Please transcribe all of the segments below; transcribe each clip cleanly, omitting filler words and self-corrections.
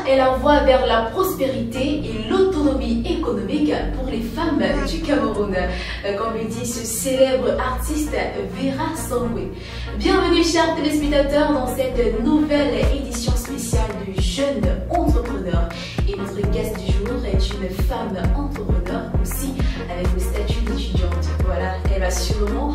est la voie vers la prospérité et l'autonomie économique pour les femmes du Cameroun, comme le dit ce célèbre artiste Vera Songwe. Bienvenue chers téléspectateurs dans cette nouvelle édition spéciale du Jeune Entrepreneur. Et notre guest du jour est une femme entrepreneur aussi avec le statut d'étudiante. Voilà, elle va sûrement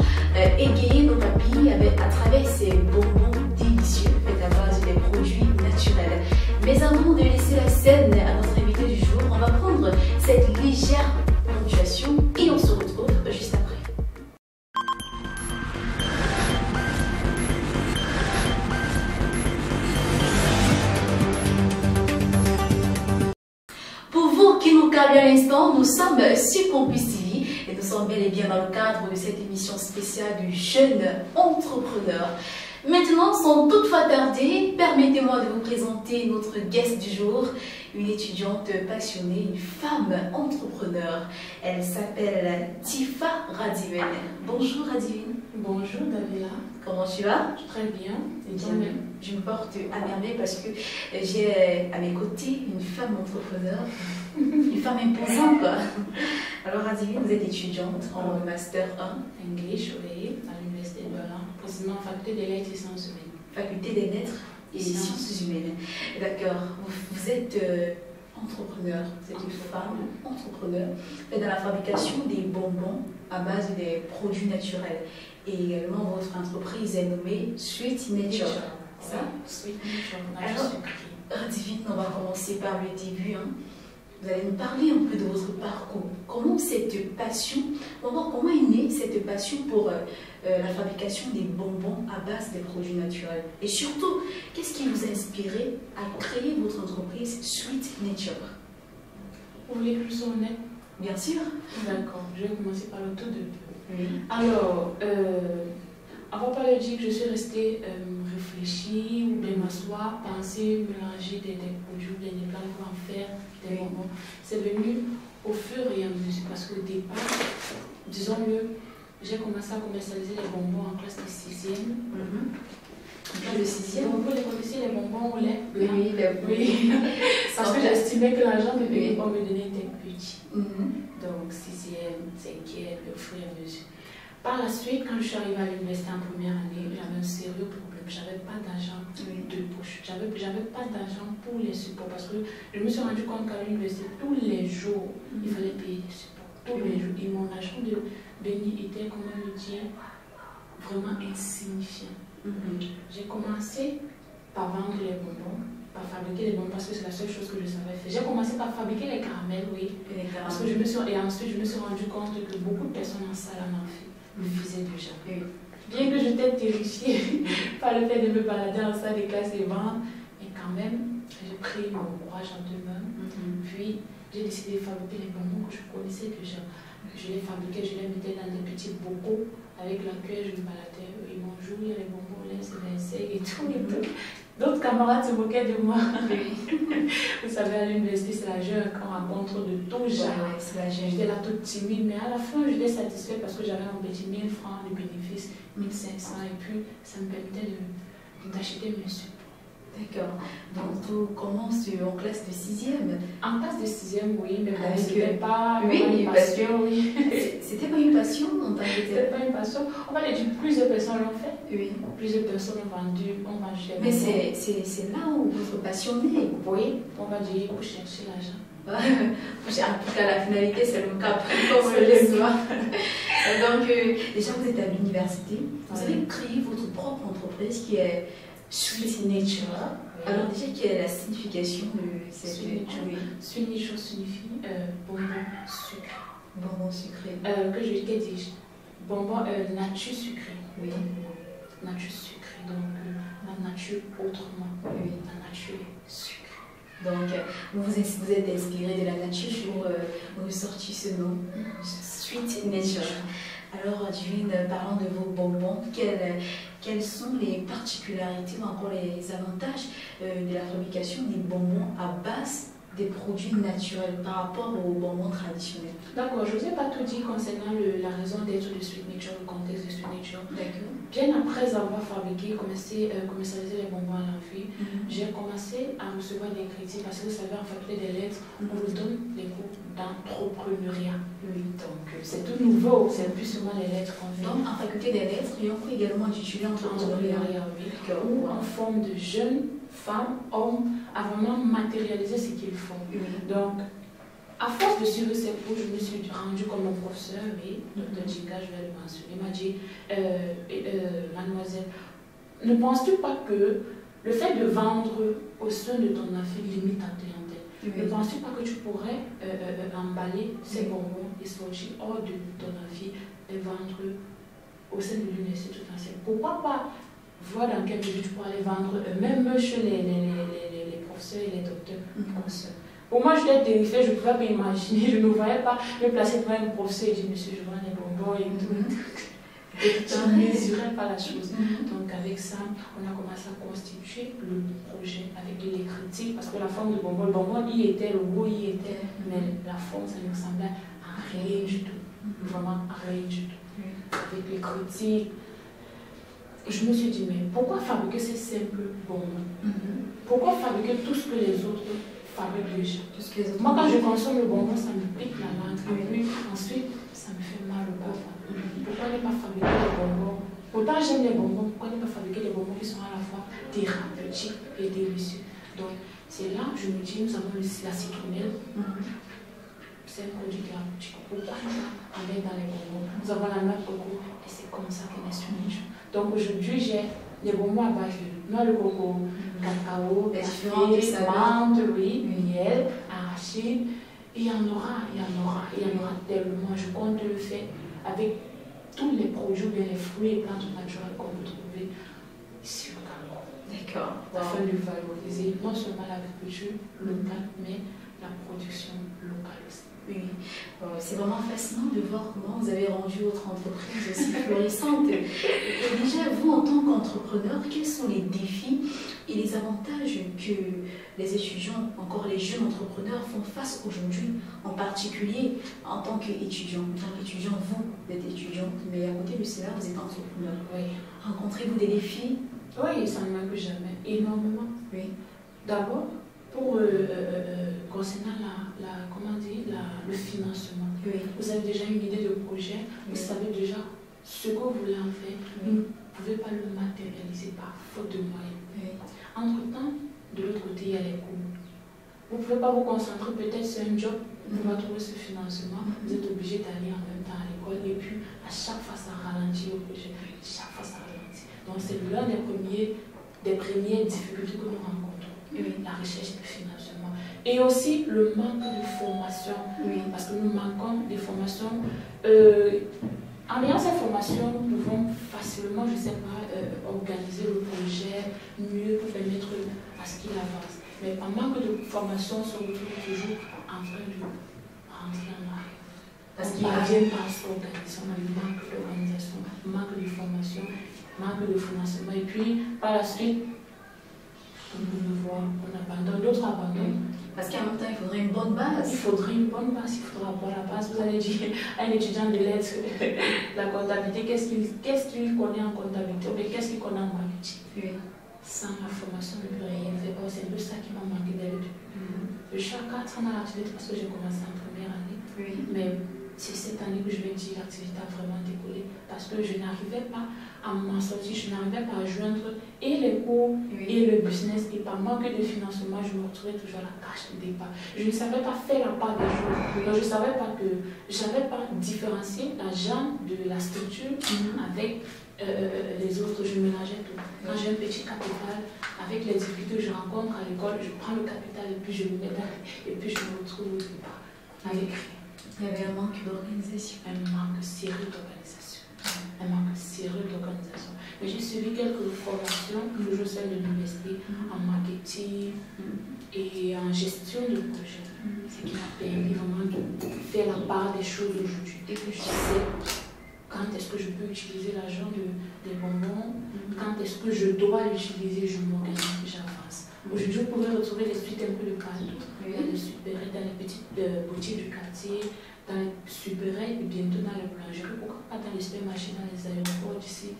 égayer nos papilles à travers ses bonbons délicieux faits à base des produits naturels. Mais avant de laisser la scène à notre invité du jour, on va prendre cette légère ponctuation et on se retrouve juste après. Pour vous qui nous câblez à l'instant, nous sommes sur Campus TV et nous sommes bel et bien dans le cadre de cette émission spéciale du Jeune Entrepreneur. Maintenant, sans toutefois tarder, permettez-moi de vous présenter notre guest du jour, une étudiante passionnée, une femme entrepreneur. Elle s'appelle Tifa Radivine. Bonjour Radivine. Bonjour Davila. Comment tu vas? Très bien. Et Bien, je me porte à merveille parce que j'ai à mes côtés une femme entrepreneur, une femme imposante quoi. Alors Radivine, vous êtes étudiante en Master 1. English, oui, à l'Université de Berlin, précisément Faculté des Lettres et Sciences Humaines. Faculté des Lettres et Sciences Humaines. D'accord. Vous êtes entrepreneur, vous êtes une femme entrepreneur, faites dans la fabrication des bonbons à base des produits naturels. Et également, votre entreprise est nommée Sweet Nature. Ça? Sweet Nature, Alors, Radivine, on va commencer par le début. Vous allez nous parler un peu de votre parcours. Comment cette passion, on va voir comment est née cette passion pour la fabrication des bonbons à base des produits naturels. Et surtout, qu'est-ce qui vous a inspiré à créer votre entreprise Sweet Nature? Vous voulez plus honnête? Bien sûr. D'accord, je vais commencer par le tout début. Oui. Alors, avant pas de dire que je suis restée réfléchie ou bien m'asseoir, penser, mélanger des produits, des plats pour en faire des bonbons. C'est venu au fur et à mesure parce qu'au départ, disons-le, j'ai commencé à commercialiser les bonbons en classe de 6e. Le 6e? Vous les connaissez, les bonbons au lait? Oui, oui. Parce que j'estimais que l'argent de mes bonbons me donnait était petit. Donc 6e, 5e, au fur et à mesure. Par la suite, quand je suis arrivée à l'université en première année, j'avais un sérieux problème. J'avais pas d'argent de poche. J'avais pas d'argent pour les supports parce que je me suis rendu compte qu'à l'université, tous les jours, il fallait payer des supports. Tous les jours. Et mon argent de béni était, comment le dire, vraiment insignifiant. J'ai commencé par vendre les bonbons, par fabriquer les bonbons parce que c'est la seule chose que je savais faire. J'ai commencé par fabriquer les caramels, oui. Parce que et ensuite, je me suis rendu compte que beaucoup de personnes en salle en fait. Le faisais déjà. Bien que j'étais terrifiée par le fait de me balader en salle de classe et vendre, mais quand même, j'ai pris mon courage en deux mains. Puis, j'ai décidé de fabriquer les bonbons que je connaissais déjà. Je les fabriquais, je les mettais dans des petits bocaux avec la cuillère, je me baladais. Et bonjour, il y a les bonbons, les insectes et tout. D'autres camarades se moquaient de moi. Vous savez, à l'université, c'est la jeune qu'on rencontre de tout genre. J'étais là toute timide, mais à la fin, j'étais satisfaite parce que j'avais un petit 1000 francs de bénéfices, 1500, et puis ça me permettait d'acheter mes supports. D'accord. Donc, tout commence en classe de 6e. En classe de 6e, oui, mais bon, c'était pas une passion, oui. C'était pas une passion, C'était pas une passion. On va le dire, plusieurs personnes l'ont fait. Oui. Plusieurs personnes ont vendu, on va chercher. Mais c'est là où votre passion naît. Oui, on va dire pour chercher l'argent. En tout cas, la finalité, c'est le cap, comme le soir. Donc, déjà, vous êtes à l'université. Vous avez créé votre propre entreprise qui est Sweet Nature. Alors, déjà, quelle est la signification de cette Sweet Nature? Sweet Nature signifie bonbon sucré. Bonbon sucré. Que dis-je? Bonbon nature sucrée. Oui. Nature sucrée. Donc, la nature autrement. Oui. La nature sucrée. Donc, vous êtes inspiré de la nature pour ressortir ce nom, Sweet Nature. Alors, Divine, parlant de vos bonbons, quelles sont les particularités ou encore les avantages de la fabrication des bonbons à base des produits naturels par rapport aux bonbons traditionnels. D'accord, je ne vous ai pas tout dit concernant la raison d'être de Sweet Nature, le contexte de Sweet Nature. D'accord. Bien après avoir fabriqué, commercialisé les bonbons à l'envie, j'ai commencé à recevoir des critiques parce que vous savez, en fabriquer des lettres, on vous donne des cours d'entrepreneuriat. Oui. Donc c'est tout nouveau, c'est plus souvent les lettres qu'on fait. Donc en faculté des lettres, il y a également d'étudier entrepreneuriat. Ou en forme de jeunes femmes, hommes, à vraiment matérialiser ce qu'ils font. Oui. Donc, à force de suivre ces cours, je me suis rendue comme mon professeur, oui, Dr. Jinga, je vais le mentionner, m'a dit, mademoiselle, ne penses-tu pas que le fait de vendre au sein de ton affaire limite ta clientèle? Oui. Ne penses-tu pas que tu pourrais emballer ces bonbons et sortir hors de ton affaire et vendre au sein de l'université tout entière? Pourquoi pas voir dans quel milieu tu pourrais les vendre, même chez les professeurs et les docteurs professeurs. Pour moi, j'étais terrifiée, je ne pouvais pas imaginer, je ne voyais pas me placer devant un professeur et dire, monsieur, je vends des bonbons et tout. Et je ne mesurais pas la chose. Donc avec ça, on a commencé à constituer le projet avec les critiques, parce que la forme de bonbon, le bonbon y était, le goût y était, mais la forme, ça ne ressemblait à rien du tout. Vraiment à rien du tout. Avec les critiques, je me suis dit, mais pourquoi fabriquer ces simples bonbons? Pourquoi fabriquer tout ce que les autres fabriquent déjà? Moi, quand je consomme le bonbon, ça me pique la langue. Et puis, ensuite, ça me fait mal au bas. Pourquoi ne pas fabriquer des bonbons? Pourtant, j'aime les bonbons. Pourquoi ne pas fabriquer des bonbons qui sont à la fois thérapeutiques et délicieux? Donc, c'est là que je me dis, nous avons la citronnelle. C'est un produit thérapeutique. Pourquoi ne pas en mettre dans les bonbons? Nous avons la noix de coco et c'est comme ça qu'on est sur les choses. Donc aujourd'hui, j'ai les bonbons à base de noix de coco, cacao, café, menthe, oui, miel, arachide. Et il y en aura tellement. Je compte le faire avec tous les produits, bien les fruits et plantes naturelles qu'on peut trouver ici au Cameroun. D'accord. Afin de valoriser non seulement l'agriculture locale, mais la production locale aussi. Oui, c'est vraiment fascinant de voir comment vous avez rendu votre entreprise aussi florissante. Et déjà, vous, en tant qu'entrepreneur, quels sont les défis et les avantages que les étudiants, encore les jeunes entrepreneurs, font face aujourd'hui, en particulier en tant qu'étudiant? En tant qu'étudiant, vous êtes étudiante, mais à côté de cela, vous êtes entrepreneur. Oui. Rencontrez-vous des défis? Oui, ça ne manque jamais, énormément. Oui. D'abord, pour concernant le financement. Oui. Vous avez déjà une idée de projet, vous savez déjà ce que vous voulez en faire, vous ne pouvez pas le matérialiser par faute de moyens. Entre-temps, de l'autre côté, il y a les coûts. Vous ne pouvez pas vous concentrer peut-être sur un job, vous pouvez trouver ce financement, vous êtes obligé d'aller en même temps à l'école et puis à chaque fois ça ralentit au projet, chaque fois ça ralentit. Donc c'est l'un des premières difficultés que nous rencontrons. La recherche de financement. Et aussi le manque de formation. Parce que nous manquons de formation. En ayant cette formation, nous pouvons facilement, je ne sais pas, organiser le projet mieux pour permettre à ce qu'il avance. Mais par manque de formation, on se retrouve toujours en train de rentrer en arrière. Parce qu'il n'y a rien par l'organisation, il manque d'organisation, manque de formation, manque de financement. Et puis, par la suite, on abandonne, d'autres abandonnent. Parce qu'en même temps, il faudrait une bonne base. Il faudrait une bonne base, il faudra avoir la base. Vous allez dire à un étudiant de lettres, la comptabilité, qu'est-ce qu'il connaît en comptabilité ou qu'est-ce qu'il connaît en marketing? Sans la formation, il ne peut rien faire. C'est un peu ça qui m'a manqué dès le début. Je suis à 4 ans dans l'activité parce que j'ai commencé en première année. Mais c'est cette année que je vais dire l'activité a vraiment décollé parce que je n'arrivais pas à m'en sortir, je n'arrivais pas à joindre et les cours et le business et par manque de financement, je me retrouvais toujours à la cage de départ. Je ne savais pas faire la part des choses, donc je ne savais pas différencier la jambe de la structure avec les autres, je mélangeais tout. Quand j'ai un petit capital, avec les difficultés que je rencontre à l'école, je prends le capital et puis je le mets dans et puis je me retrouve au départ avec rien. Il y avait un manque d'organisation. Un manque sérieux d'organisation. Un manque sérieux d'organisation. Mais j'ai suivi quelques formations, toujours celle de l'université, en marketing et en gestion de projet. Ce qui m'a permis vraiment de faire la part des choses aujourd'hui. Dès que je sais quand est-ce que je peux utiliser l'argent des bonbons, quand est-ce que je dois l'utiliser, je m'organise, j'avance. Aujourd'hui, vous pouvez retrouver les suites un peu de partout, Oui. dans les supérettes, dans les petites boutiques du quartier, dans les supérettes et bientôt dans les boulangeries. Pourquoi pas dans les supermarchés, dans les aéroports d'ici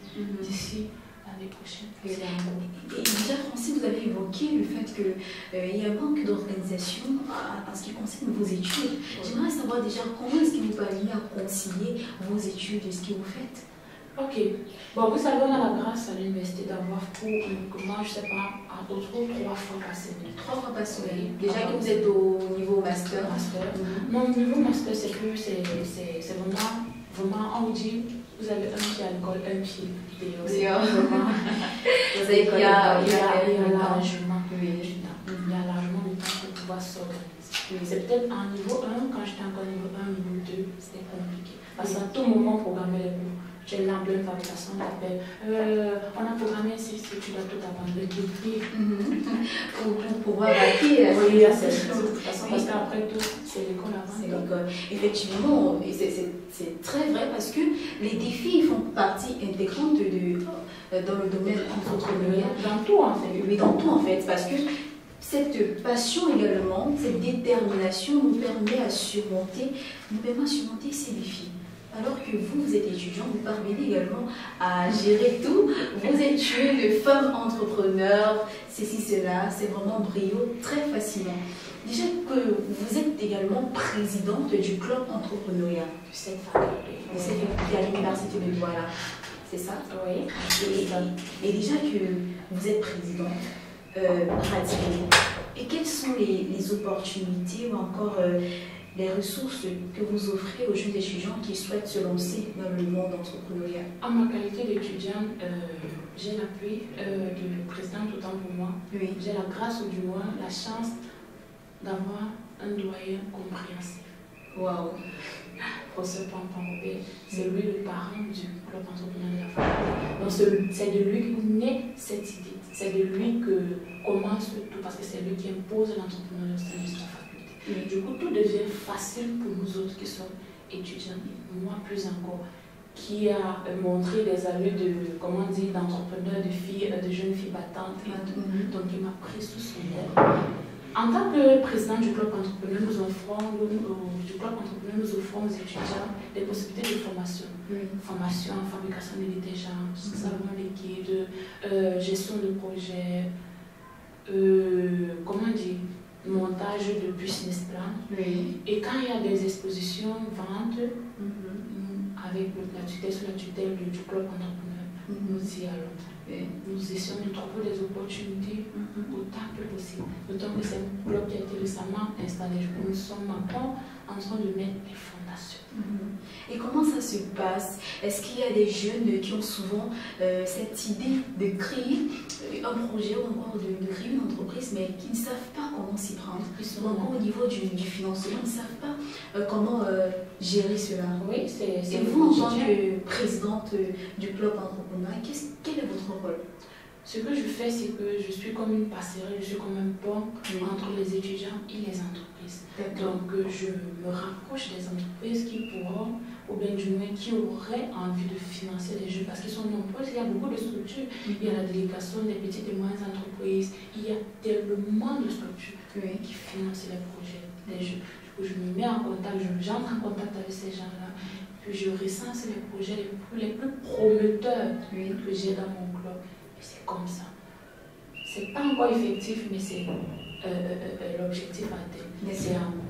l'année prochaine. Et déjà, Francine, vous avez évoqué le fait qu'il y a un manque d'organisation en ce qui concerne vos études. J'aimerais savoir déjà comment est-ce que vous parvenez à concilier vos études et ce que vous faites. Ok. Bon, vous savez, on a la grâce à l'université d'avoir cours uniquement, je ne sais pas, entre 3 fois par semaine. 3 fois par semaine. Déjà que vous êtes au niveau master. Non, au niveau master, c'est plus, c'est vraiment, on vous dit, vous avez un pied à l'école, un pied dehors. Vous avez Il y a largement de temps pour pouvoir s'organiser. C'est peut-être en niveau 1, quand j'étais encore niveau 1, niveau 2, c'était compliqué. Parce qu'à tout moment, programmer les cours. J'ai l'emblème fabrication d'appel. On a programmé si tu dois tout abandonner. Pour pouvoir vaquer. Oui, c'est parce qu'après tout, c'est l'école avant. C'est l'école. Effectivement, c'est très vrai parce que les défis font partie intégrante dans le domaine entrepreneurial. Dans tout en fait. Oui, dans tout en fait. Parce que cette passion également, cette détermination nous permet à surmonter ces défis. Alors que vous êtes étudiant, vous parvenez également à gérer tout. Vos études de femme entrepreneur, ceci, cela, c'est vraiment brio très facilement. Déjà que vous êtes également présidente du club entrepreneuriat De cette faculté. à l'université de Douala. C'est ça? Oui. Et déjà que vous êtes présidente, pratiquement, et quelles sont les opportunités ou encore les ressources que vous offrez aux jeunes étudiants qui souhaitent se lancer dans le monde entrepreneurial? En ma qualité d'étudiante, j'ai l'appui du président autant pour moi. Oui. J'ai la grâce ou du moins la chance d'avoir un doyen compréhensif. Waouh! Professeur Pampamopé, c'est lui le parrain du club entrepreneurial de la faculté. Donc c'est de lui qu'est née cette idée. C'est de lui que commence tout parce que c'est lui qui impose l'entrepreneuriat au sein de sa faculté. Et du coup, tout devient facile pour nous autres qui sommes étudiants, et moi plus encore, qui a montré des allures de, comment dire, d'entrepreneurs, de jeunes filles battantes. Donc, il m'a pris sous son aile. En tant que président du club entrepreneur, nous offrons aux étudiants des possibilités de formation. Formation en fabrication de détergents, savon liquide, gestion de projet, comment dire, montage de business plan. Et quand il y a des expositions, ventes, avec sous la tutelle du club entrepreneur, nous y allons. Nous essayons de trouver des opportunités autant que possible. D'autant que c'est un club qui a été récemment installé. Nous sommes encore en train de mettre les fondations. Et comment ça se passe? Est-ce qu'il y a des jeunes qui ont souvent cette idée de créer un projet ou encore de créer une entreprise, mais qui ne savent pas comment s'y prendre? Ils sont encore au niveau du financement, ils ne savent pas comment gérer cela. Oui, c'est Et vous, en tant que présidente du club entrepreneur, quel est votre rôle? Ce que je fais, c'est que je suis comme une passerelle, je suis comme un pont entre les étudiants et les entreprises. Donc, je me rapproche des entreprises qui pourront, ou bien du moins qui auraient envie de financer les jeux, parce qu'ils sont nombreux, il y a beaucoup de structures. Il y a la délégation des petites et moyennes entreprises, il y a tellement de structures qui financent les projets des jeux. Du coup, je me mets en contact, j'entre en contact avec ces gens-là, puis je recense les projets les plus prometteurs que j'ai dans mon club. C'est comme ça. C'est pas encore effectif, mais c'est l'objectif atteint. C'est un mot.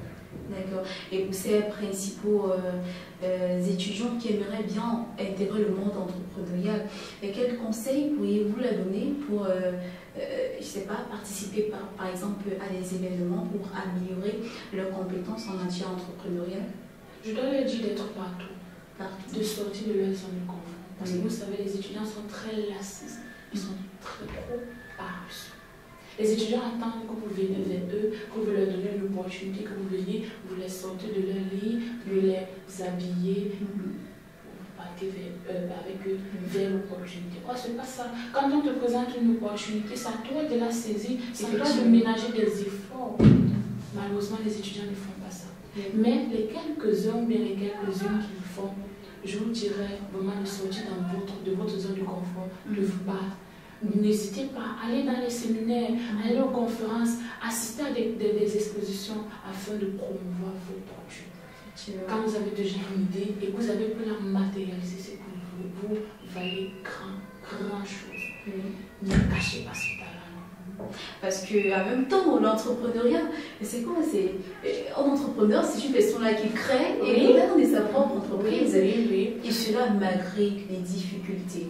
D'accord. Et pour ces principaux étudiants qui aimeraient bien intégrer le monde entrepreneurial, quels conseils pourriez-vous leur donner pour, je sais pas, participer par exemple à des événements pour améliorer leurs compétences en matière entrepreneuriale? Je dois leur dire d'être partout, de sortir de leur zone de confort. Parce que vous savez, les étudiants sont très lassistes. Ils sont très trop paresseux. Les étudiants attendent que vous veniez vers eux, que vous leur donnez une opportunité, que vous veniez, vous les sortez de leur lit, vous les habillez, vous partez avec eux vers l'opportunité. Or, ce n'est pas ça. Quand on te présente une opportunité, c'est à toi de la saisir, c'est à toi de ménager des efforts. Malheureusement, les étudiants ne font pas ça. Mais les quelques-uns ou bien les quelques-unes qui le font, je vous dirais vraiment de sortir de votre zone de confort, de vous battre, N'hésitez pas à aller dans les séminaires, à aller aux conférences, assister à des expositions afin de promouvoir vos produits. Quand vous avez déjà une idée et que vous avez pu la matérialiser, c'est que vous valez grand chose. Ne cachez pas ce talent. Parce qu'en même temps, l'entrepreneuriat, c'est quoi? Un entrepreneur, c'est une personne-là qui crée et gouverne sa propre entreprise. Et cela malgré les difficultés.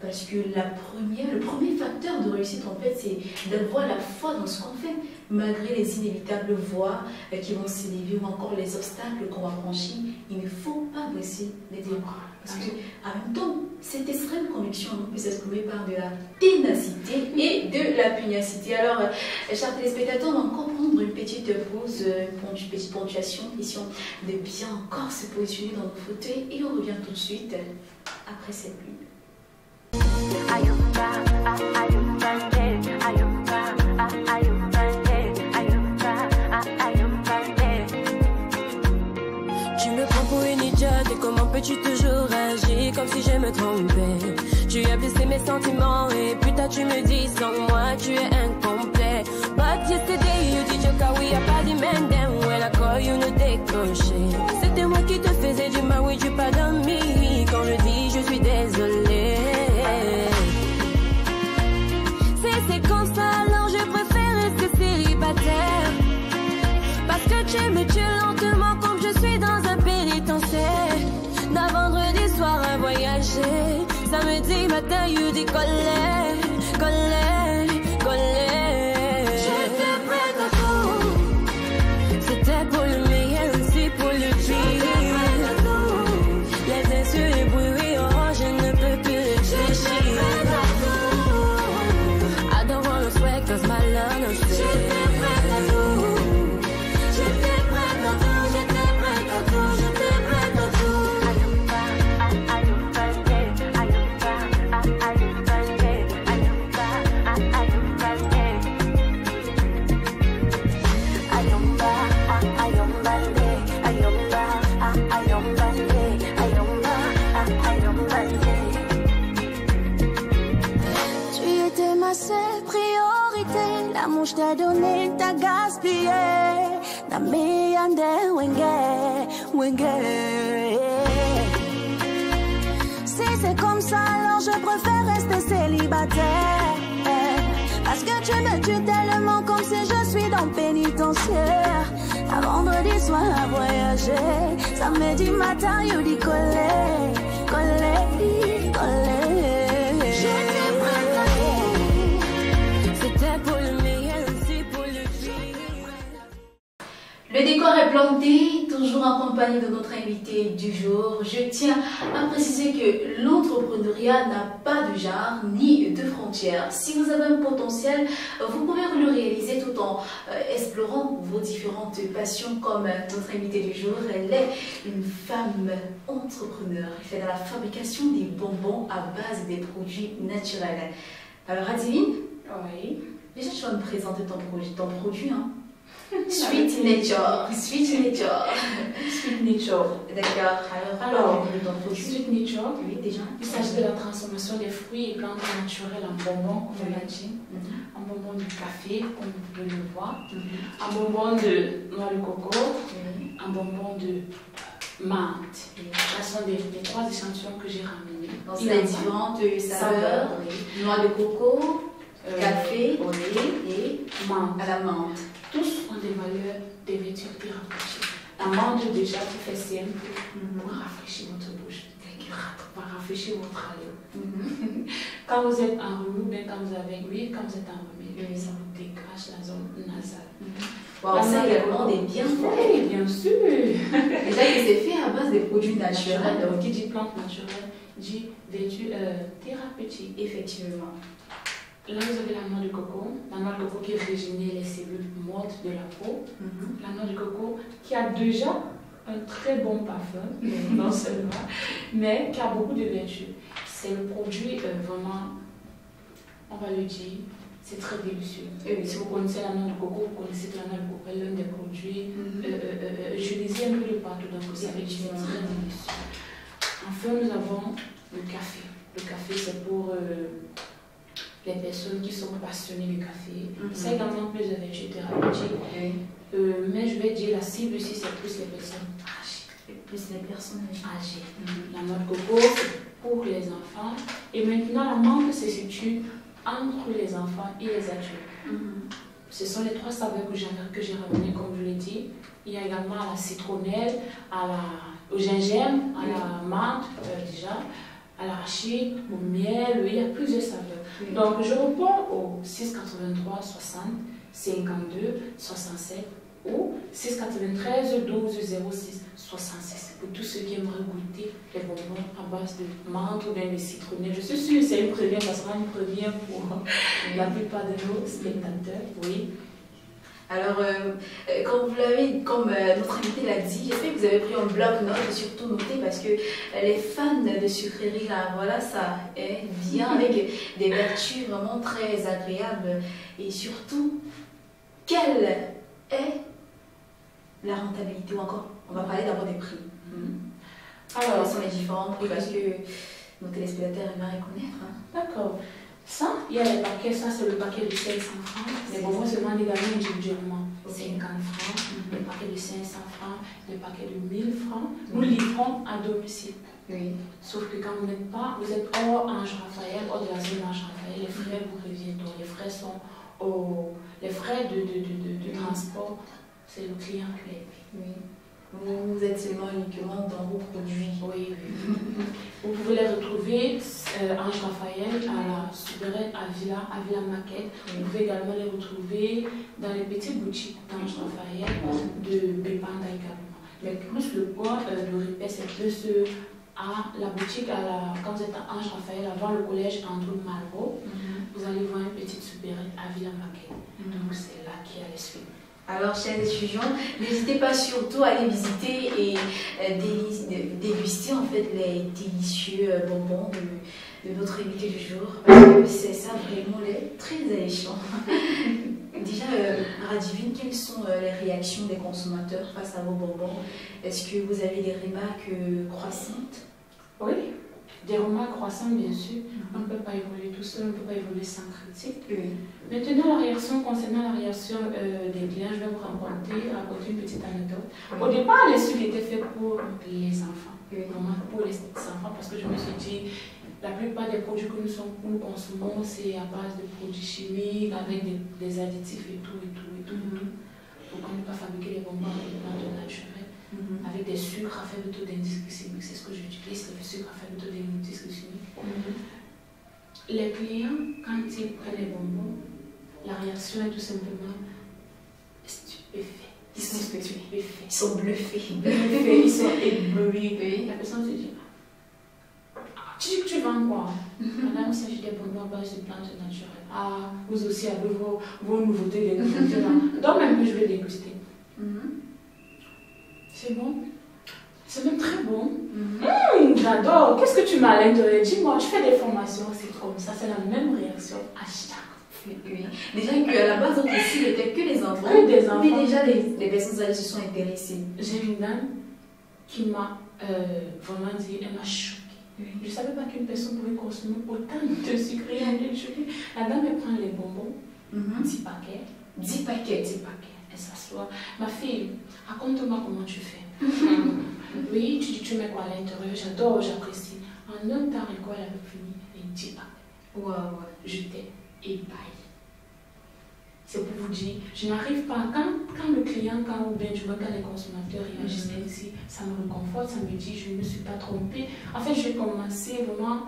Parce que le premier facteur de réussite, en fait, c'est d'avoir la foi dans ce qu'on fait, malgré les inévitables voies qui vont s'élever ou encore les obstacles qu'on va franchir. Il ne faut pas baisser les bras. Parce qu'en même temps, cette extrême conviction peut s'exprimer par de la ténacité et de la pugnacité. Alors, chers téléspectateurs, on va encore prendre une petite pause, une petite ponctuation, question de bien encore se positionner dans nos fauteuils et on revient tout de suite après cette pub. Tu me prends pour une idiote et comment peux-tu toujours agir comme si je me trompais? Tu as blessé mes sentiments et putain tu me dis sans moi tu es incomplet. But yesterday you did your car, we are pas the man then well I call you no décroché. C'était moi qui te faisais du mal, oui tu pardonnes me. Quand je dis je suis désolée. C'est comme ça, alors je préfère rester célibataire. Parce que tu me tues lentement comme je suis dans un pénitentiaire. D'un vendredi soir à voyager, samedi matin, you dis collé, collé, collé. J'étais prête à tout. C'était pour le meilleur aussi pour le pire. Les insultes, les bruits, oh, je ne peux plus réfléchir. Cause my love no shit. J'étais prête à tout. J'étais prête à tout. J'étais prête à tout. J'étais prête à tout. Tu étais ma seule priorité. L'amour je t'ai donné, t'as gaspillé. Nami yande wenge, wenge. Si c'est comme ça, alors je préfère rester célibataire. Parce que tu me tues tellement comme si je suis dans le pénitentiaire. Un vendredi soir à voyager, samedi matin, you dis collé, collé, collé. J'étais prête à tout. C'était pour le meilleur aussi pour le pire. Le décor est planté, toujours en compagnie de notre invité du jour. Je tiens à préciser que l'entrepreneuriat n'a pas de genre ni de frontières. Si vous avez un potentiel, vous pouvez le réaliser tout en explorant vos différentes passions comme notre invité du jour. Elle est une femme entrepreneur. Elle fait dans la fabrication des bonbons à base des produits naturels. Alors Adivine, Oui. déjà tu vas me présenter ton produit, hein? Sweet Nature. Sweet Nature. Sweet Nature. D'accord. Alors, ton produit. Sweet Nature, Oui, déjà. il s'agit de la transformation des fruits et plantes naturelles en bonbons, comme on l'a dit. Un bonbon de café, comme vous pouvez le voir. Un bonbon de noix de coco. Un bonbon de menthe. Ce sont les trois échantillons que j'ai ramenés. Donc, c'est différentes saveurs. Noix de coco, café, et menthe. à la menthe. Tous ont des valeurs, des vertus thérapeutiques. La menthe déjà qui fait simple pour rafraîchir votre bouche, pour rafraîchir votre haleine. Quand vous êtes enrhumé, bien quand vous avez quand vous êtes enrhumé, ça vous dégage la zone nasale. Wow, ça également des bienfaits. Oui, bien sûr. Déjà, il s'est fait à base des produits naturels. Donc, qui dit plante naturelle, dit vertus thérapeutiques. Effectivement. Là, vous avez la noix de coco. La noix de coco qui régénère les cellules mortes de la peau. La noix de coco qui a déjà un très bon parfum, non seulement, mais qui a beaucoup de vertus. C'est le produit vraiment, on va le dire, c'est très délicieux. Si vous connaissez la noix de coco, vous connaissez que la noix de coco est l'un des produits utilisés un peu de partout, donc vous savez que c'est très délicieux. Enfin, nous avons le café. Le café, c'est pour les personnes qui sont passionnées du café. Ça a également plus de vertus thérapeutiques. Mais je vais dire la cible ici, c'est plus les personnes âgées. Plus les personnes âgées. La noix de coco, c'est pour les enfants. Et maintenant, la menthe se situe entre les enfants et les adultes. Ce sont les 3 saveurs que j'ai ramenées, comme je l'ai dit. Il y a également la citronnelle, au gingembre, à la menthe, déjà, à l'arachide, au miel, il y a plusieurs saveurs. Donc, je réponds au 683 60 52 67 ou 693 12 06 66 pour tous ceux qui aimeraient goûter les bonbons à base de menthe ou bien de citronnelle. Je suis sûre que c'est une première, ça sera une première pour la plupart de nos spectateurs. Oui. Alors, comme notre invité l'a dit, j'espère que vous avez pris un bloc-notes et surtout noté parce que les fans de sucrerie, là, voilà, ça est bien avec des vertus vraiment très agréables. Et surtout, quelle est la rentabilité ou encore, on va parler d'abord des prix. Alors, quels sont les différents prix parce que nos téléspectateurs aimeraient connaître. D'accord. Ça, il y a les paquets, ça c'est le paquet de 500 francs. Les bonbons se vendent également individuellement. 50 francs, le paquet de 500 francs, le paquet de 1000 francs. Nous livrons à domicile. Sauf que quand vous n'êtes pas, vous êtes hors Ange Raphaël, hors de la zone Ange Raphaël, les frais vous reviennent. Donc les frais sont les frais de transport, c'est le client qui les paye. Vous êtes seulement uniquement dans vos produits. Oui. Vous pouvez les retrouver Ange Raphaël à la supérette à Villa Maquette. Vous pouvez également les retrouver dans les petites boutiques d'Ange Raphaël de Bépanda également. Mais plus le point de répète, c'est plus à la boutique, quand vous êtes à Ange Raphaël, avant le collège Andrew Malraux, vous allez voir une petite supérette à Villa Maquette. Donc c'est là qu'il y a les suites. Alors, chers étudiants, n'hésitez pas surtout à aller visiter et déguster en fait les délicieux bonbons de notre invité du jour. Parce que c'est ça vraiment très alléchant. Déjà, Radivine, quelles sont les réactions des consommateurs face à vos bonbons? Est-ce que vous avez des remarques croissantes? Oui. Des remarques croissantes, bien sûr. On ne peut pas évoluer tout seul, on ne peut pas évoluer sans critique. Maintenant, concernant la réaction des clients, je vais vous raconter une petite anecdote. Au départ, les sucres étaient faits pour les enfants. Vraiment pour les enfants, parce que je me suis dit, la plupart des produits que nous consommons, c'est à base de produits chimiques, avec des additifs et tout. Pourquoi ne pas fabriquer les bonbons avec des plantes naturelles? Avec des sucres à faible taux d'indice glycémique, c'est ce que j'utilise, les sucres à faible taux d'indice glycémique. Les clients, quand ils prennent les bonbons, la réaction est tout simplement stupéfaite. Ils sont stupéfaits. Ils sont bluffés. Ils sont éblouis. La personne se dit, tu dis que tu vends quoi? Madame, il s'agit des bonbons à base de plantes naturelles. Ah, vous aussi avez vos nouveautés, des nouveautés là. Donc même que je vais déguster. C'est bon. C'est même très bon. J'adore. Qu'est-ce que tu m'as à l'intérieur? Dis-moi, je fais des formations, c'est comme ça. C'est la même réaction à chaque fois. Déjà qu'à la base, notre cible n'était que les enfants. Mais déjà, les personnes âgées se sont intéressées. J'ai une dame qui m'a vraiment dit, elle m'a choquée. Je ne savais pas qu'une personne pouvait consommer autant de sucreries en une journée. La dame, elle prend les bonbons, 10 paquets. 10 paquets. Elle s'assoit. Ma fille, raconte-moi comment tu fais. Oui, tu mets quoi à l'intérieur? J'adore, j'apprécie. En un temps et quoi, elle avait fini les 10 paquets. J'étais ébahie. C'est pour vous dire, je n'arrive pas, quand le client, ou bien du moins quand les consommateurs réagissent ainsi, ça me réconforte, ça me dit, je ne me suis pas trompée. En fait, j'ai commencé vraiment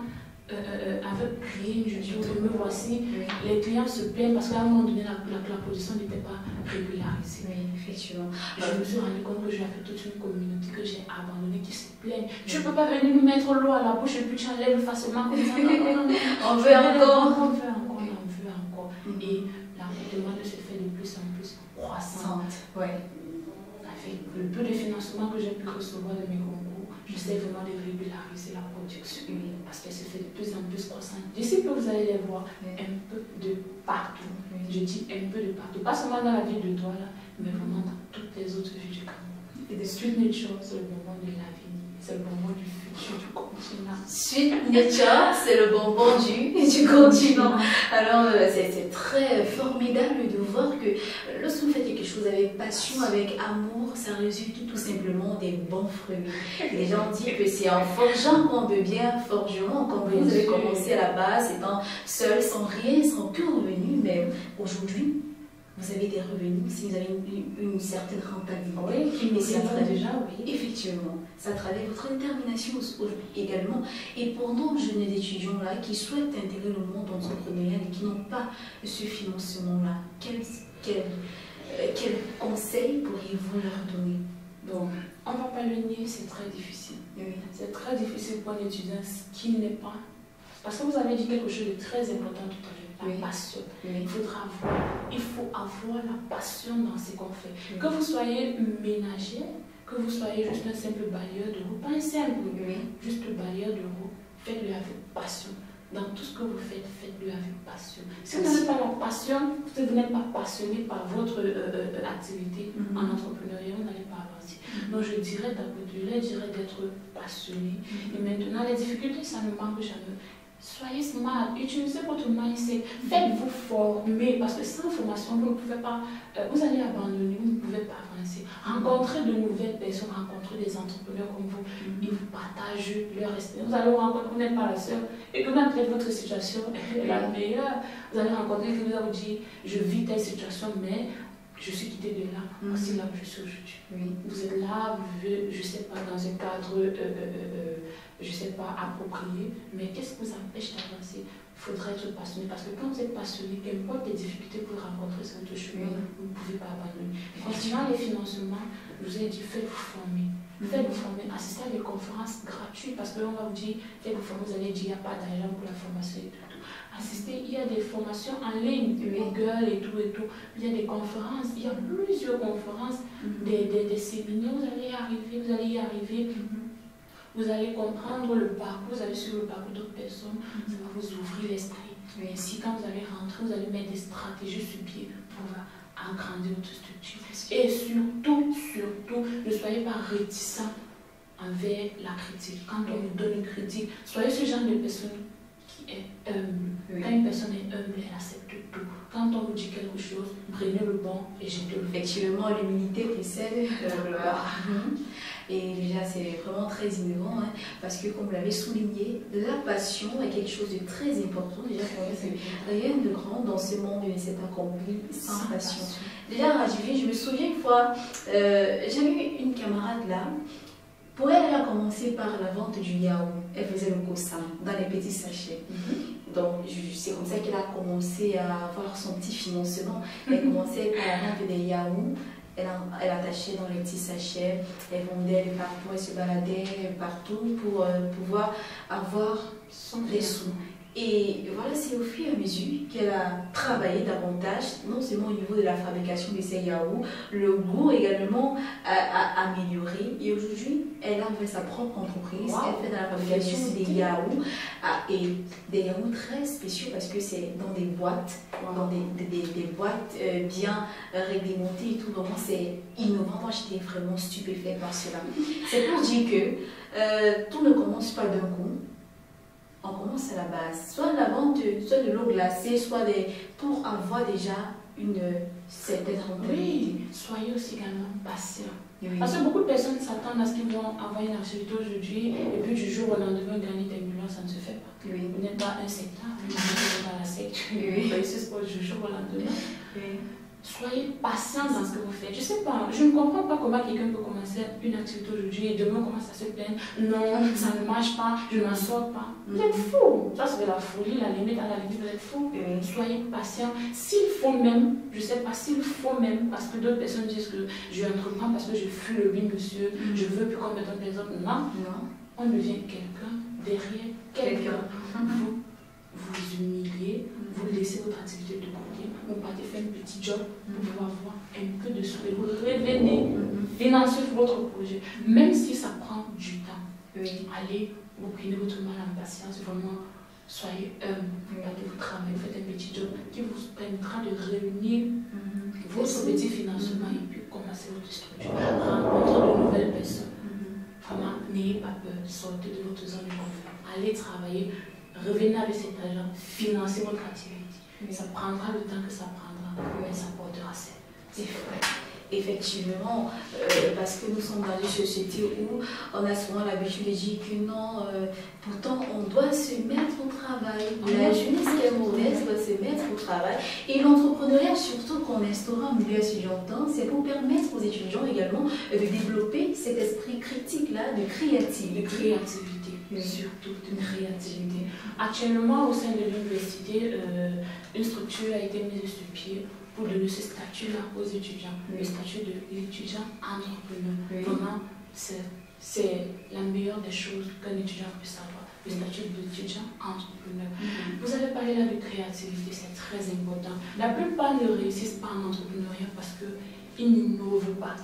avec rien, je dis, me voici. Les clients se plaignent parce qu'à un moment donné, la position n'était pas régularisée. Effectivement. Je me suis rendu compte que j'avais toute une communauté que j'ai abandonnée qui se plaignent. Tu ne peux pas venir nous mettre l'eau à la bouche et puis tu enlèves facilement comme ça. On veut encore. Et la demande se fait de plus en plus croissante. Avec le peu de financement que j'ai pu recevoir de mes concours, j'essaie vraiment de régulariser la production parce qu'elle se fait de plus en plus croissante. D'ici que vous allez les voir un peu de partout. Je dis un peu de partout. Pas seulement dans la ville de Douala, mais vraiment dans toutes les autres villes du Cameroun. Et de Sweet Nature, c'est le bonbon de l'avenir. C'est le bonbon du futur du continent. Sweet Nature, c'est le bonbon du continent. Alors, c'est très formidable de voir que lorsque vous faites quelque chose avec passion, avec amour, ça résulte tout simplement des bons fruits. Les gens disent que c'est en forgeant qu'on devient forgeron. Quand vous avez commencé à la base, étant seul, sans rien, sans aucun revenu, mais aujourd'hui, vous avez des revenus, si vous avez une certaine rentabilité. Oui, mais c'est déjà, oui. Effectivement, ça travaille votre détermination également. Et pour nos jeunes étudiants là qui souhaitent intégrer le monde entrepreneurial et qui n'ont pas ce financement-là, quel conseil pourriez-vous leur donner? Donc, on ne va pas le nier, c'est très difficile. Oui. C'est très difficile pour un étudiant qui n'est pas. Parce que vous avez dit quelque chose de très important tout à l'heure. La passion. Il faut avoir la passion dans ce qu'on fait. Que vous soyez ménager, que vous soyez juste un simple bailleur de roue, pas un simple, juste bailleur de roue, faites-le avec passion. Dans tout ce que vous faites, faites-le avec passion. Si vous n'avez pas la passion, si vous n'êtes pas passionné par votre activité en entrepreneuriat, vous n'allez pas avancer. Donc je dirais d'être passionné. Et maintenant, les difficultés, ça ne manque jamais. Soyez smart, utilisez votre mindset, faites-vous former, parce que sans formation, vous ne pouvez pas, vous allez abandonner, vous ne pouvez pas avancer. Rencontrez de nouvelles personnes, rencontrez des entrepreneurs comme vous, ils vous partagent leur expérience. Vous allez vous rencontrer, vous n'êtes pas la seule, et que même peut-être votre situation est la meilleure. Vous allez rencontrer quelqu'un qui vous dit, je vis telle situation, mais je suis quittée de là, voici là où je suis aujourd'hui. Vous êtes là, vous vivez, je ne sais pas, dans un cadre, je ne sais pas, approprié, mais qu'est-ce qui vous empêche d'avancer? Il faudrait être passionné, parce que quand vous êtes passionné, qu'importe les difficultés que vous rencontrez sur votre chemin, vous ne pouvez pas abandonner. Concernant les financements, je vous ai dit, faites-vous former. Faites-vous former, assistez à des conférences gratuites, parce qu'on va vous dire, faites-vous former, vous allez dire, il n'y a pas d'argent pour la formation et tout. Assistez, il y a des formations en ligne, Google et tout, il y a des conférences, il y a plusieurs conférences, des séminaires, vous allez y arriver, vous allez comprendre le parcours, vous allez suivre le parcours d'autres personnes, ça va vous ouvrir l'esprit. Mais si quand vous allez rentrer, vous allez mettre des stratégies sur pied pour agrandir votre structure. Et surtout, ne soyez pas réticent envers la critique. Quand on vous donne une critique, soyez ce genre de personne qui est humble. Quand une personne est humble, elle accepte tout. Quand on vous dit quelque chose, prenez le bon et jetez-le. Effectivement, l'humilité précède la gloire. Et déjà, c'est vraiment très innovant, parce que, comme vous l'avez souligné, la passion est quelque chose de très important. Déjà, rien de grand dans ce monde ne s'est accompli sans passion. Déjà, Radivine, je me souviens une fois, j'avais eu une camarade là. Pour elle, elle a commencé par la vente du yaourt. Elle faisait le kossam dans les petits sachets. Donc, c'est comme ça qu'elle a commencé à avoir son petit financement. Elle commençait par la vente des yaourts. Elle attachait dans les petits sachets. Elle vendait partout. Elle se baladait partout pour pouvoir avoir des sous. Et voilà, c'est au fur et à mesure qu'elle a travaillé davantage, non seulement au niveau de la fabrication de ces yaourts, le goût également a amélioré. Et aujourd'hui, elle a fait sa propre entreprise. Elle fait dans la fabrication des yaourts, et des yaourts très spéciaux parce que c'est dans des boîtes, dans des boîtes bien réglementées et tout. Donc c'est innovant. Moi, j'étais vraiment stupéfaite par cela. C'est pour dire que tout ne commence pas d'un coup. On commence à la base, soit la vente, soit de l'eau glacée, soit pour avoir déjà une certaine rentabilité. Oui, soyez aussi également patient. Parce que beaucoup de personnes s'attendent à ce qu'ils vont avoir une activité aujourd'hui et puis du jour au lendemain gagner des millions, ça ne se fait pas. Vous n'êtes pas un secteur, vous n'êtes pas la secte, vous réussissez pas du jour au lendemain. Soyez patient dans ce que vous faites. Je ne sais pas, je ne comprends pas comment quelqu'un peut commencer une activité aujourd'hui et demain commence à se plaindre. Non, ça ne marche pas, je n'en sors pas. Vous êtes fou. Ça, c'est de la folie, la limite, à la limite, vous êtes fou. Soyez patient. S'il faut même, je ne sais pas, s'il faut même, parce que d'autres personnes disent que je entreprends parce que je fuis le oui, monsieur, je veux plus qu'on me donne des autres. Non, on devient quelqu'un derrière quelqu'un. Vous humiliez, vous laissez votre activité de côté, vous partez faire un petit job pour pouvoir avoir un peu de sous et vous revenez financer votre projet, même si ça prend du temps. Allez, vous prenez votre mal en patience, vraiment, soyez humble, vous travaillez, vous faites un petit job qui vous permettra de réunir votre petit financement et puis commencer votre structure, rencontrer de nouvelles personnes. Vraiment, n'ayez pas peur, sortez de votre zone de confort, allez travailler, revenez avec cet argent, financez votre activité. Ça prendra le temps que ça prendra, mais ça portera ses. C'est vrai. Effectivement, parce que nous sommes dans une société où on a souvent l'habitude de dire que non, pourtant on doit se mettre au travail. La jeunesse camerounaise doit se mettre au travail. Et l'entrepreneuriat, surtout qu'on instaure en milieu étudiantin, c'est pour permettre aux étudiants également de développer cet esprit critique-là de créativité. De créativité, surtout de créativité. Actuellement, au sein de l'université, une structure a été mise sur pied pour donner ce statut-là aux étudiants, le statut de l'étudiant entrepreneur. Vraiment, c'est la meilleure des choses qu'un étudiant puisse avoir, le statut de l'étudiant entrepreneur. Vous avez parlé là de créativité, c'est très important. La plupart ne réussissent pas en entrepreneuriat parce qu'ils n'innovent pas.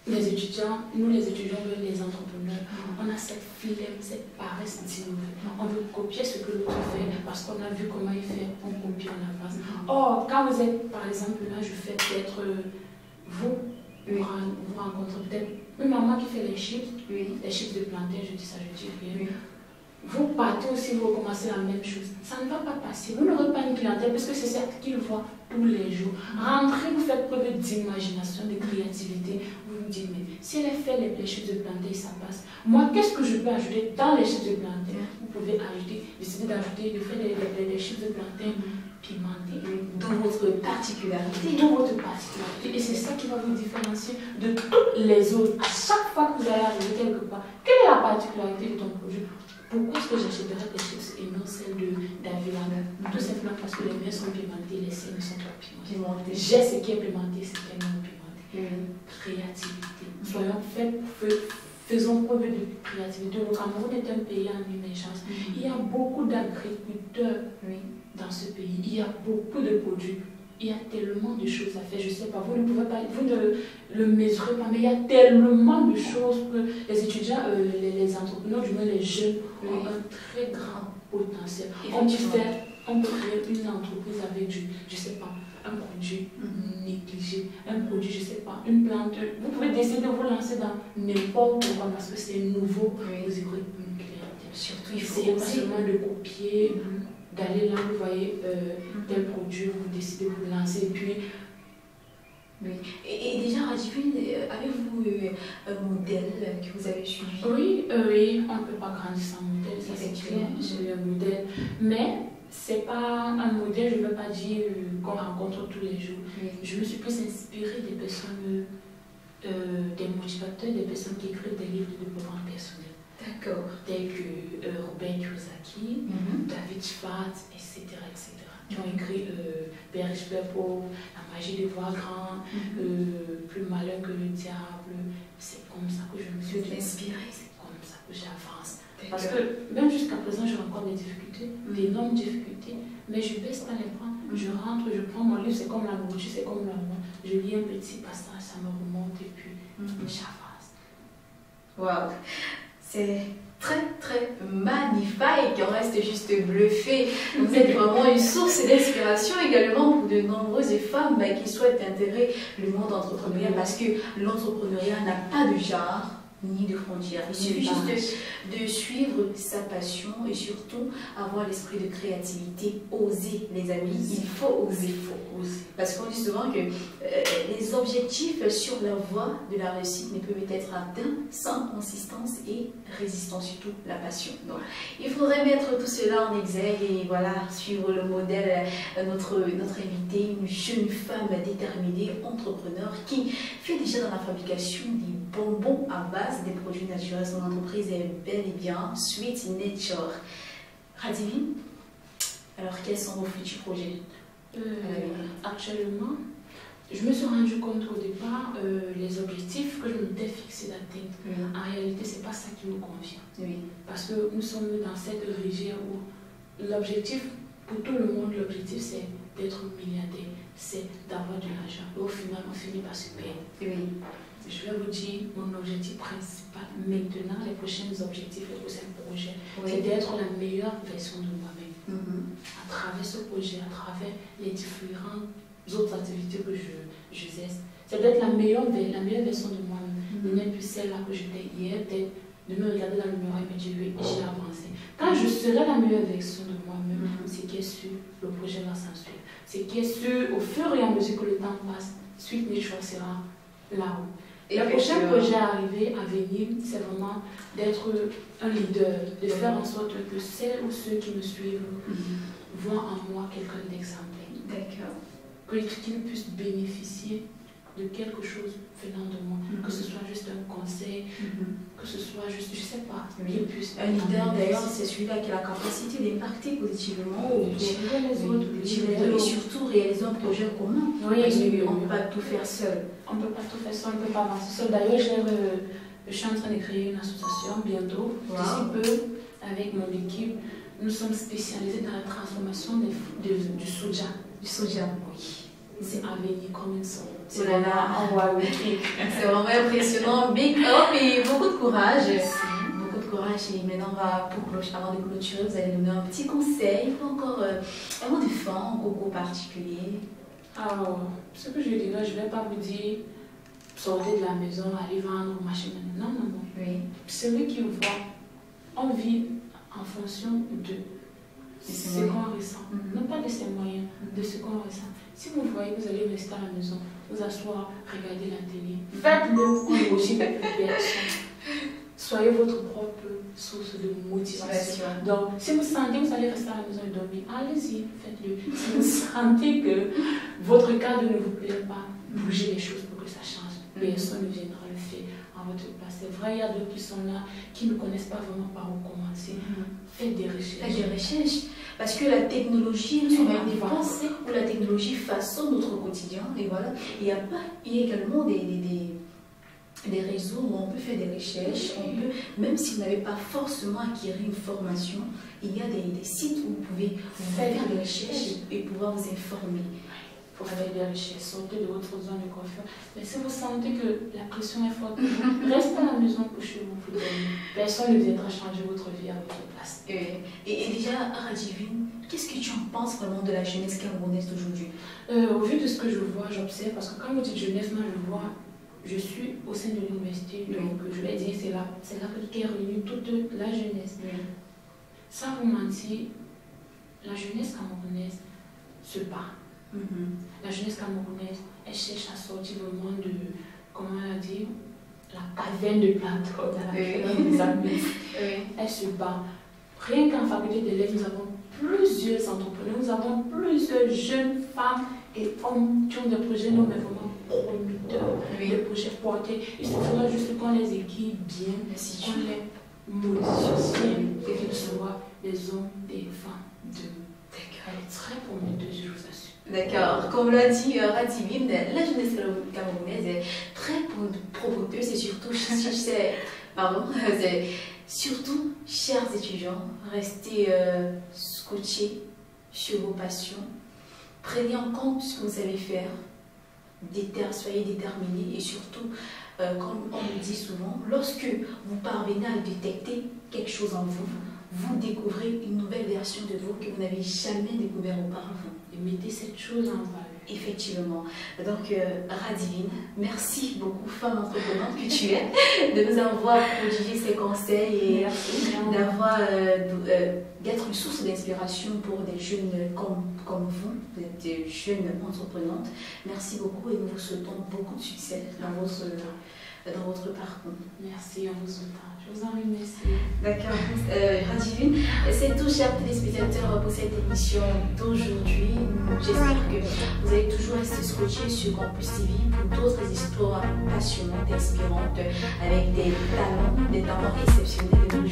Les étudiants, nous les étudiants, les entrepreneurs, on a cette flemme, cette paresse d'innover. On veut copier ce que l'autre fait parce qu'on a vu comment il fait, on copie, on avance. Or, quand vous êtes, par exemple, là, je fais peut-être, vous rencontrez peut-être une maman qui fait les chips de plantain, je dis ça, je dis rien. Vous partez aussi, vous recommencez la même chose. Ça ne va pas passer. Vous n'aurez pas une clientèle parce que c'est ça qu'ils voient tous les jours. Rentrez, vous faites preuve d'imagination, de créativité. Vous vous dites, mais si elle fait les chips de plantain, ça passe. Moi, qu'est-ce que je peux ajouter dans les chips de plantain? Vous pouvez ajouter, décider d'ajouter, de faire les chips de plantain pimentés. D'où votre particularité. D'où votre particularité. Et c'est ça qui va vous différencier de tous les autres. À chaque fois que vous allez arriver quelque part, quelle est la particularité de ton produit? Pourquoi est-ce que j'achèterais des chips et non celles de Davila? Tout simplement parce que les miens sont pimentés, les siennes ne sont pas pimentées. J'ai ce qui est pimenté, ce qui est non pimenté. Créativité. Soyons faits, faisons preuve de créativité. Le Cameroun est un pays en émergence. Il y a beaucoup d'agriculteurs dans ce pays. Il y a beaucoup de produits. Il y a tellement de choses à faire, je ne sais pas, vous ne pouvez pas, vous ne le mesurez pas, mais il y a tellement de choses que les étudiants, les entrepreneurs, du moins les jeunes, ont un très grand potentiel. On peut créer une entreprise avec du, je ne sais pas, un produit négligé, un produit, je ne sais pas, une plante. Vous pouvez décider de vous lancer dans n'importe quoi parce que c'est nouveau, vous aurez une clientèle. Surtout, il faut pas seulement de copier. D'aller là, vous voyez tel produit, vous décidez de vous lancer, et puis... Et déjà, Radivine, avez-vous un modèle que vous avez suivi? Oui, on ne peut pas grandir sans modèle, ça c'est clair, j'ai eu un modèle, mais c'est pas un modèle, je ne veux pas dire qu'on rencontre tous les jours. Je me suis plus inspirée des personnes, des motivateurs, des personnes qui écrivent des livres de développement personnel. D'accord. Tels que Robert Kiyosaki, David Schwartz, etc. Qui ont écrit Père riche, Père pauvre, La magie de voir grand, Plus malin que le diable. C'est comme ça que je me suis inspirée, c'est comme ça que j'avance. Parce que même jusqu'à présent, je rencontre des difficultés, d'énormes difficultés, mais je ne baisse pas les bras. Je rentre, je prends mon livre, c'est comme la nourriture, c'est comme l'amour. Je lis un petit passage, ça me remonte et puis j'avance. Waouh! C'est très très magnifique, on reste juste bluffé. Vous êtes vraiment une source d'inspiration également pour de nombreuses femmes qui souhaitent intégrer le monde entrepreneurial parce que l'entrepreneuriat n'a pas de genre ni de frontières. Il suffit juste de suivre sa passion et surtout avoir l'esprit de créativité. Oser, les amis, il faut oser. Parce qu'on dit souvent que les objectifs sur la voie de la réussite ne peuvent être atteints sans consistance et résistance, surtout la passion. Donc, il faudrait mettre tout cela en exergue et voilà, suivre le modèle, notre invitée, une jeune femme déterminée, entrepreneur qui fait déjà dans la fabrication des bonbons à base des produits naturels. Son entreprise est bel et bien Sweet Nature. Radivine, alors quels sont vos futurs projets? Actuellement, je me suis rendu compte qu'au départ, les objectifs que je m'étais fixés d'atteindre, en réalité, ce n'est pas ça qui nous convient. Parce que nous sommes dans cette rivière où l'objectif, pour tout le monde, l'objectif c'est d'être milliardaire, c'est d'avoir de l'argent. Et au final, on finit par se perdre. Je vais vous dire, mon objectif principal maintenant, les prochains objectifs, les prochains projets, c'est d'être la meilleure version de moi-même. À travers ce projet, à travers les différentes autres activités que j'exerce, c'est d'être la meilleure version de moi-même. de n'être plus celle-là que j'étais hier, peut-être de me regarder dans le miroir et me dire oui, j'ai avancé. Quand je serai la meilleure version de moi-même, c'est qui est sûr, le projet va s'en suivre. C'est qui est sûr, au fur et à mesure que le temps passe, Sweet Nature sera là-haut. Le prochain projet à venir, c'est vraiment d'être un leader, de faire en sorte que celles ou ceux qui me suivent voient en moi quelqu'un d'exemplaire. D'accord. Qu'ils puissent bénéficier de quelque chose venant de moi, que ce soit juste un conseil, que ce soit juste, je ne sais pas, qu'ils puissent. Un leader d'ailleurs, c'est celui-là qui a la capacité d'impacter positivement ou les autres, et surtout réaliser un projet commun. Oui, parce qu'on ne peut pas tout faire seul. On ne peut pas tout faire seul, on ne peut pas avancer seul. D'ailleurs, je suis en train de créer une association bientôt, d'ici peu, avec mon équipe. Nous sommes spécialisés dans la transformation du soja. Du soja, oui. C'est à venir comme une sonde. C'est vraiment impressionnant. Big up et beaucoup de courage. Beaucoup de courage. Et maintenant, avant de clôturer, vous allez donner un petit conseil, encore un mot de fin, un coco particulier. Alors, ce que je dirais, je ne vais pas vous dire sortez de la maison, allez vendre au marché. Non, non, non. Oui. Celui qui voit, on vit en fonction de ce qu'on ressent. Non pas de ses moyens, de ce qu'on ressent. Si vous voyez que vous allez rester à la maison, vous asseoir, regarder la télé, faites-le aussi de personne. Soyez votre propre source de motivation. Donc, si vous sentez que vous allez rester à la maison et dormir, allez-y, faites-le. Si vous sentez que votre cadre ne vous plaît pas, bougez les choses pour que ça change. Personne ne viendra le faire en votre place. C'est vrai, il y a d'autres qui sont là, qui ne connaissent pas vraiment par où commencer. Faites des recherches. Faites des recherches. Parce que la technologie, nous sommes avec des pensées où la technologie façonne notre quotidien. Et voilà. Il y a également des réseaux où on peut faire des recherches. On peut, même si vous n'avez pas forcément acquis une formation, il y a des sites où vous pouvez faire des recherches et pouvoir vous informer. Pour faire des recherches, sortez de votre zone de confort. Mais si vous sentez que la pression est forte, restez à la maison pour chez vous. Personne ne viendra changer votre vie à votre place. Et déjà, Radivine, qu'est-ce que tu en penses vraiment de la jeunesse camerounaise d'aujourd'hui? Au vu de ce que je vois, j'observe, parce que quand vous dites jeunesse, moi je vois, je suis au sein de l'université, donc je vais dire, c'est là qu'est réunie toute la jeunesse. Sans vous mentir, la jeunesse camerounaise se bat. La jeunesse camerounaise, elle cherche à sortir vraiment de, comment on a dit, la caverne de Platon dans laquelle on nous a mis. Elle se bat. Rien qu'en faculté des lettres, nous avons plusieurs entrepreneurs, nous avons plusieurs jeunes femmes et hommes qui ont des projets non mais vraiment prometteurs, des projets portés. Il faudra juste qu'on les équipe bien, qu'on les modifie et qu'ils soient des hommes, des femmes de. Elle est très prometteuse, je vous assure. D'accord. Comme l'a dit Radivine, la jeunesse camerounaise est très prometteuse et surtout, chers étudiants, restez scotchés sur vos passions. Prenez en compte ce que vous savez faire. Soyez déterminés et surtout, comme on le dit souvent, lorsque vous parvenez à détecter quelque chose en vous, vous découvrez une nouvelle version de vous que vous n'avez jamais découvert auparavant. Et mettez cette chose en valeur. Effectivement. Donc, Radivine, merci beaucoup, femme entreprenante que tu es, de nous avoir prodigué ces conseils et d'être une source d'inspiration pour des jeunes comme vous, des jeunes entreprenantes. Merci beaucoup et nous vous souhaitons beaucoup de succès dans votre parcours. Merci, on vous souhaite. Je vous en remercie. D'accord. Radivine, c'est tout, chers téléspectateurs, pour cette émission d'aujourd'hui. J'espère que vous allez toujours rester scotchés sur Campus TV pour d'autres histoires passionnantes, inspirantes, avec des talents exceptionnels de nos